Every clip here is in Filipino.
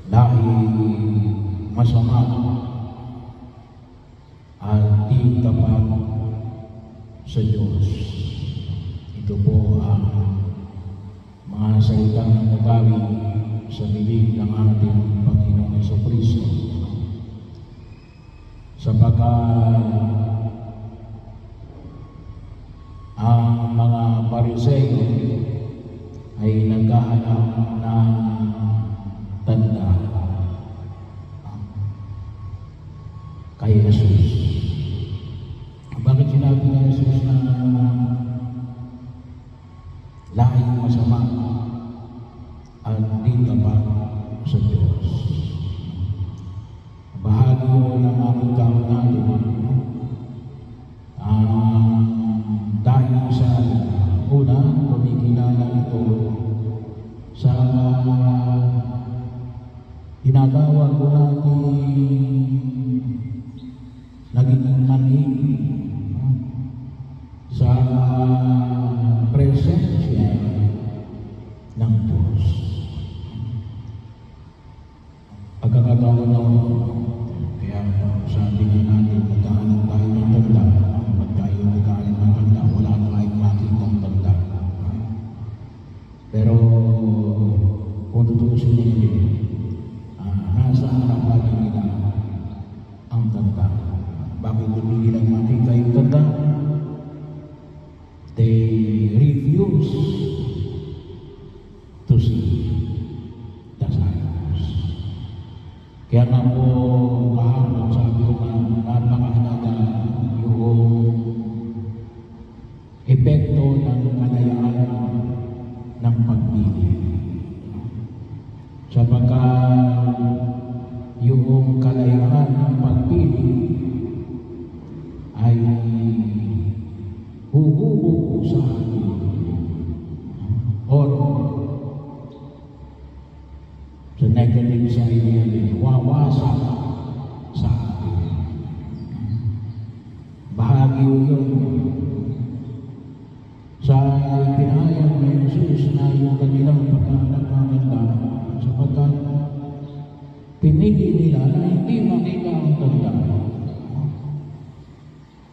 dahil masama at di tapat sa Diyos. Ito po ang mga salitang nagawi sa bibig ng ating Panginoong Jesucristo. Sapagkat ang mga Pariseo ay naghahanap ng tanda kay Jesus. Bakit sinabi ni Jesus na lahing masama at di tapat sa Diyos? Bahagi ng aming tao natin dahil sa una, kumikilala ito sa ginagawa ko natin naging manig sa presensya ng Diyos. Pagkakataon na kaya sabi nga natin, magkahanap tayo ng tanda. Pag tayo magkahanap ng tanda, wala na tayong makitang tanda. Pero kung tutusin nila, nasa harapan nila ang tanda. Bakit hindi nila makita yung tanda? They refuse to see the signs. Kaya nga po, kahapon sabi ko na napakahalaga yung epekto ng kalayaan ng pagpili. Sapagkat yung kalayaan ng pagpili ay huhubog sa atin or sa negative side niya, wawasak sa atin. Bahagi yun sa pinahayag ni Jesus na yung kanilang pagkahanap ng tanda, sapagkat pinili nila na hindi makita ang tanda.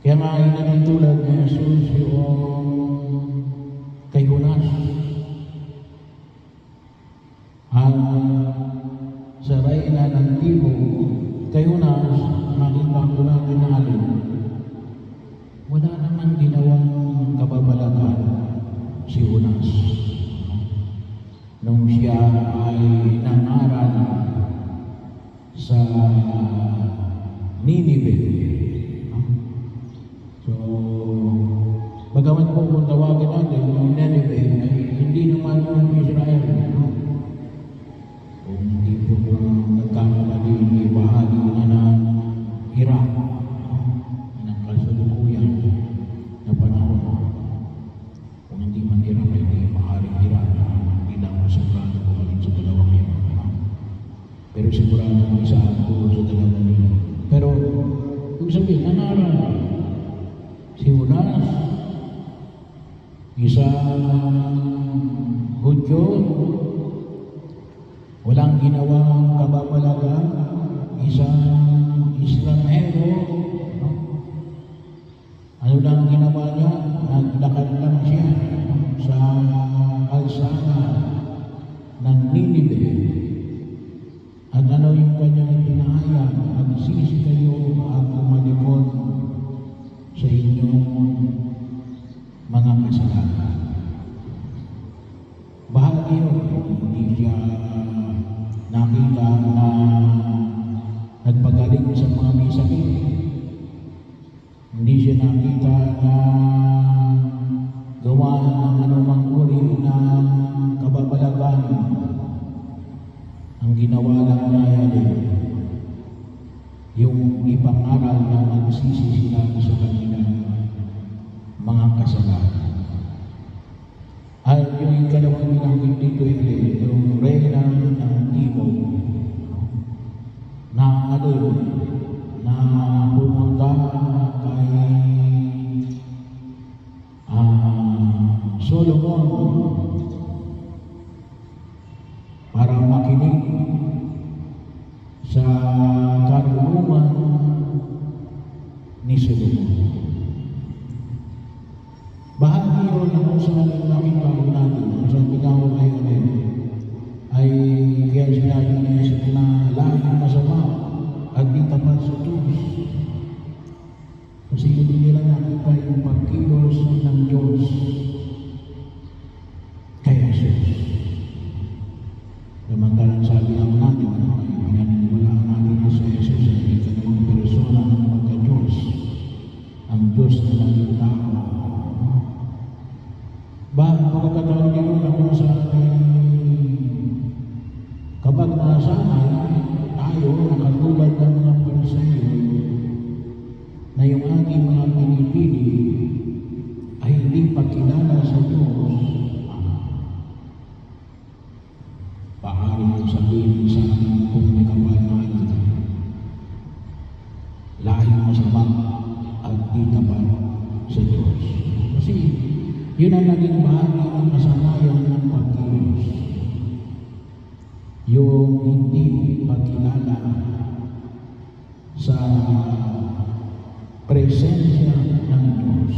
Kaya nga inanitulad ni Jesus yung kay Jonas. Ang saray na ng tibo kay Jonas, makita ko natin na alin. Wala naman ginawang kababalagan si Jonas nung siya ay nangaral sa Ninive. So, bagaman po kung tawagin natin yung Ninive ay hindi naman yung Israel. Kung hindi po nagkakamali, may bahagi na ng Iraq, ng kasalukuyan na panahon. Kung hindi man Iraq, ay hindi maaaring Iraq. Hindi na ako sigurado kung alin sa dalawang yun. Pero sigurado kung isa po sa dalawang yun. Pero, kung sabihin, nangaral si Jonas, isang Hudyo, walang ginawang kababalagan, isang Islamero, ano lang ginawa niya? Naglakad lang siya sa kalsada ng Ninive. At ano yung kanyang pinahayag? Magsisi kayo at umalikod sa inyong mga kasalanan. Bahagi yun, hindi siya nakita na nagpagaling sa mga may sakit. Hindi siya nakita na gawa ng anumang uri ng kababalagan. Ang ginawa lang niya yung ipangaral na magsisi sila sa kanilang mga kasalanan. At yung ikalawang binanggit dito yung reyna ng Timog na na pumunta kay Solomon para makinig Solomon. Bahagi yun na kung saan nakita ko natin, kung saan bigyan ko kayo ay kaya sinabi niya na lahing masama at di tapat sa Diyos. Kasi hindi nila nakita yung pagkilos ng Diyos kay Jesus. Samantalang sabi naman natin, pinaniniwalaan natin sa Jesus ay hindi ka namang persona ng pagka-Diyos. Ang Diyos na naging tao. Pagkakataon din na kung saan kapag nasanay tayo, nakatulad ng mga Pariseo, na yung ating mga pinipili ay hindi pagkilala sa Diyos, paari mong sabihin sa ating kung may kapal-malan, lahing masama at di tapat sa Diyos. Kasi yun ang naging bahagi ng kasanayan ng pagkilos. Yung hindi pagkilala sa presensya ng Diyos.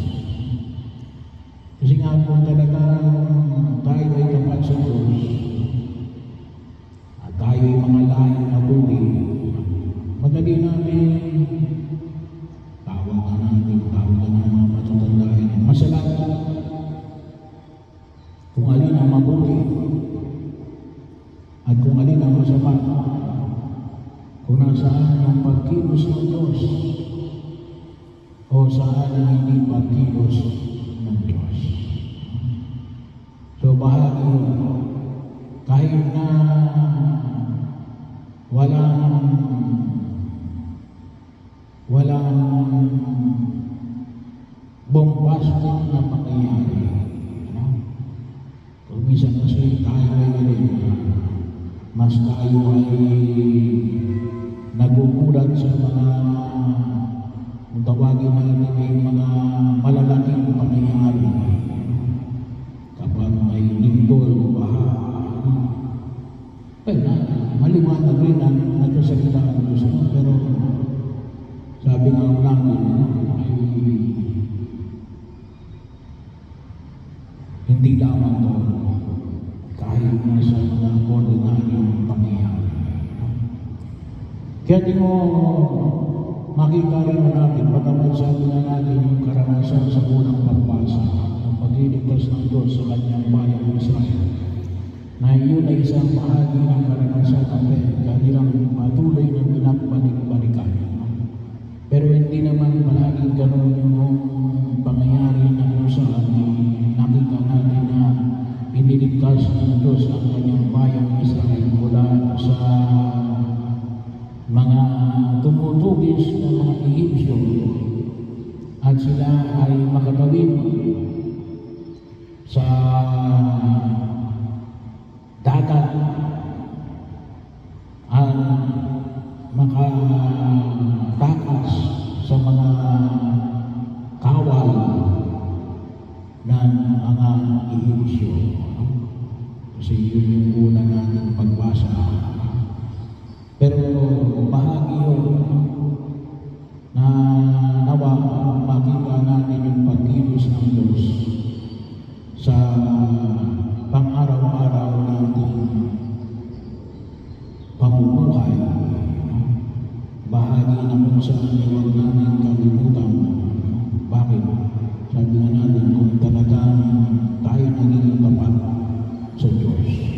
Kasi nga kung talagang tayo ay tapat sa Diyos at tayo ay mga lahing nabuli, madali natin tawag na ng mga matatanda masalamat kung alin ang mabuti at kung alin ang masama, kung nasaan ang pagkilos ng Diyos o saan ang hindi pagkilos ng Diyos. So bahagi yun, kahit na walang bombastic na pangyayari. Kung minsan kasi tayo ay mas tayo ay nagugulat sa mga kung tawagin natin ay mga malalaking pangyayari. Kapag may lindol, baha, maliwanag rin ang nagsasalita ng Diyos. Pero sabi nga namin ay hindi lamang to kahit nasa mga ordinaryong pangyayari. Kaya di mo makita rin natin, pagkaman sabi na natin yung karanasan sa unang pagbasa ng pagliligtas ng Diyos sa kanyang bayang Israel, na iyon ay isang bahagi ng karanasan ng kanilang patuloy na pinapabalik-balikan. Pero hindi naman palaging gano'n yung pangyayari na kung saan nakita natin na iniligtas ng Diyos ang kanyang bayang Israel mula sa mga tumutugis ng mga Egyptyo at sila ay makatawid sa dagat at makatakas sa mga kawal ng mga Egyptyo. Kasi yun yung una nating pagbasa. Pero bahagi yun na nawa makita natin yung pagkilos ng Diyos sa pang-araw-araw nating pamumuhay. Bahagi na kung saan huwag natin kalimutan. Bakit? Sabi nga natin kung talagang tayo naging tapat sa Diyos.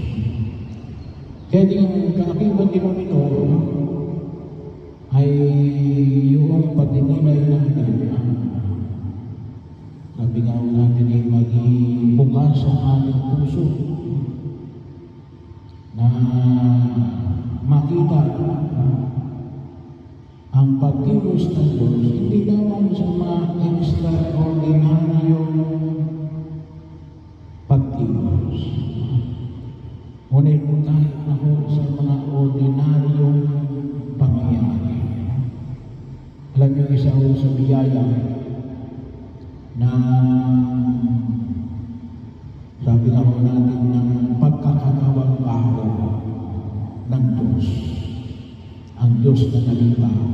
Kaya yung kaakibat din ito ay yung pagdinilay natin. Sabi nga natin ay maging bukas ang ating puso na makita ang pagkilos ng Diyos hindi naman sa mga extraordinaryong pagkilos. Ngunit kahit na ho sa mga ordinaryong pangyayari. Alam niyo, isa ho sa biyaya na sabi nga ho natin ng pagkakatawang tao ng Diyos. Ang Diyos na naging tao.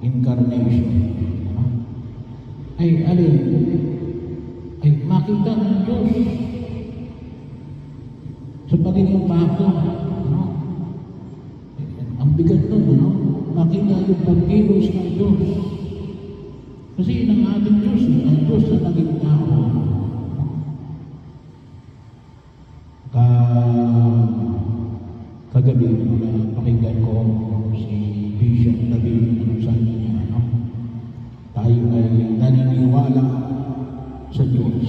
Incarnation. ay alin? Ay makita ng Diyos sa pagiging tao. Ano? Ang bigat nun, ano? Makita yung pagkilos ng Diyos. Kasi yun ang ating Diyos, ang Diyos na naging tao. Kagabi, pakinggan ko si Bishop David, ano sabi niya, ano? Tayo ay naniniwala sa Diyos.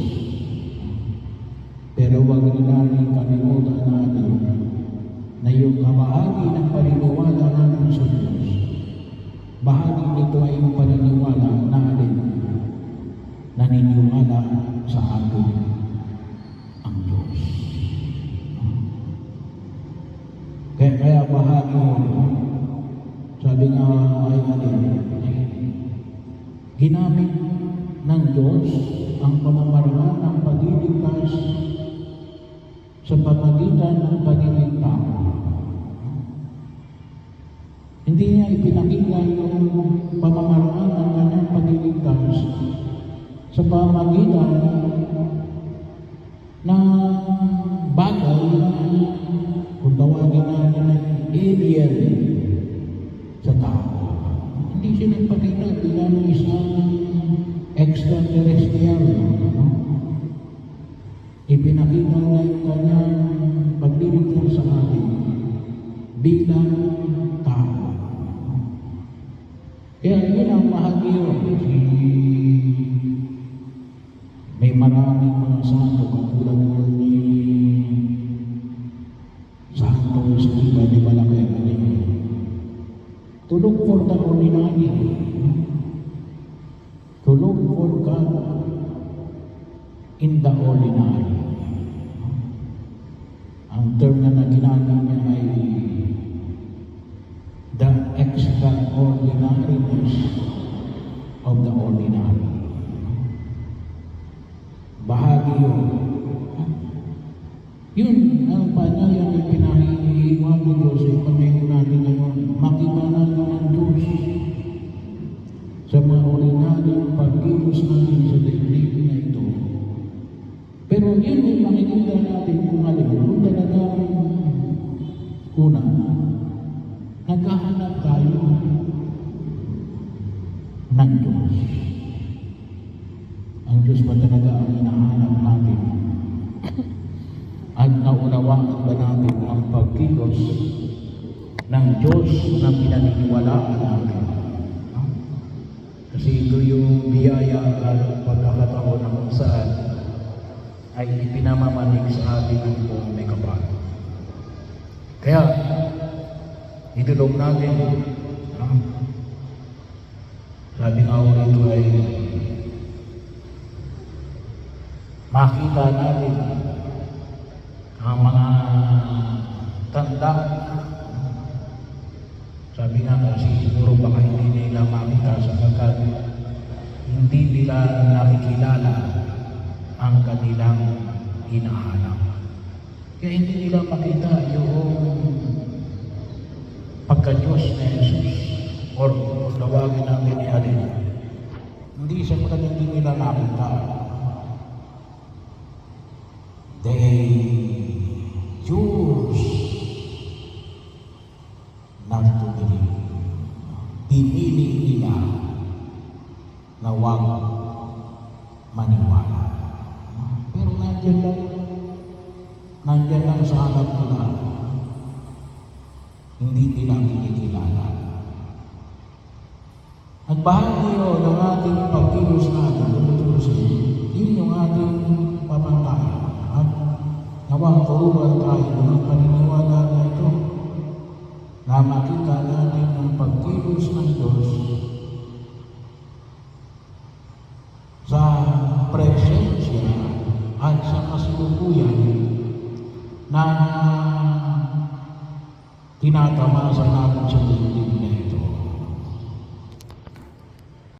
Pero huwag rin natin kalimutan natin na yung kabahagi ng paniniwala natin sa Diyos, bahagi nito ay yung paniniwala natin, naniniwala sa atin ang Diyos. Kaya bahagi mo, sabi nga ay ginamit ng Diyos ang pamamaraan ng pagliligtas sa pamagitan ng pagiging tao. Hindi niya ipinakita yung pamamaraan ng kanyang pagliligtas sa pamagitan ng bagay na kung tawagin natin ng alien sa tao. Hindi siya nagpakita bilang isang extraterrestrial. Ipinakita niya yung kanyang pagliligtas sa atin bilang tao. Kaya yun ang mahagyo. May maraming mga santo katulad ni Santo Esteban de Balaguer. To look for the ordinary. To look for God in the ordinary. Ang term na ginamit niya ay the extraordinariness of the ordinary. Bahagi yun. Yun ang panayang yung pinahihiwan ng Diyos ay pamayin natin ngayon. Makita natin ang Diyos sa mga ordinaryong pagkilos natin sa daigdig na ito. Pero yun ay makikita natin kung alin. Kung talagang una, naghahanap tayo ng Diyos. Ang Diyos ba talaga ang hinahanap natin? At naunawaan ba natin ang pagkilos ng Diyos na pinaniniwalaan natin? Kasi ito yung biyaya at pagkakataon na kung saan ay ipinamamanig sa atin ng buong may kapal. Kaya, itulong natin, sabi nga ako rito ay makita natin ang mga tanda. Sabi nga kasi siguro baka hindi nila makita sapagkat hindi nila nakikilala ang kanilang hinahanap. Kaya hindi nila makita yung pagka-Diyos na Jesus or tawagin natin ni Alin. Hindi sapagkat hindi nila nakita. They choose not to believe. Pinili nila na huwag maniwala. Pero nandiyan lang sa harap nila. Hindi nila kinikilala. At bahagi yun ng ating pagkilos natin, yun yung ating pamantayan. At nawang turuan tayo ng paniniwala na ito na makita natin ang pagkilos ng Diyos sa presensya at sa kasalukuyan na tinatamasa natin sa daigdig na ito.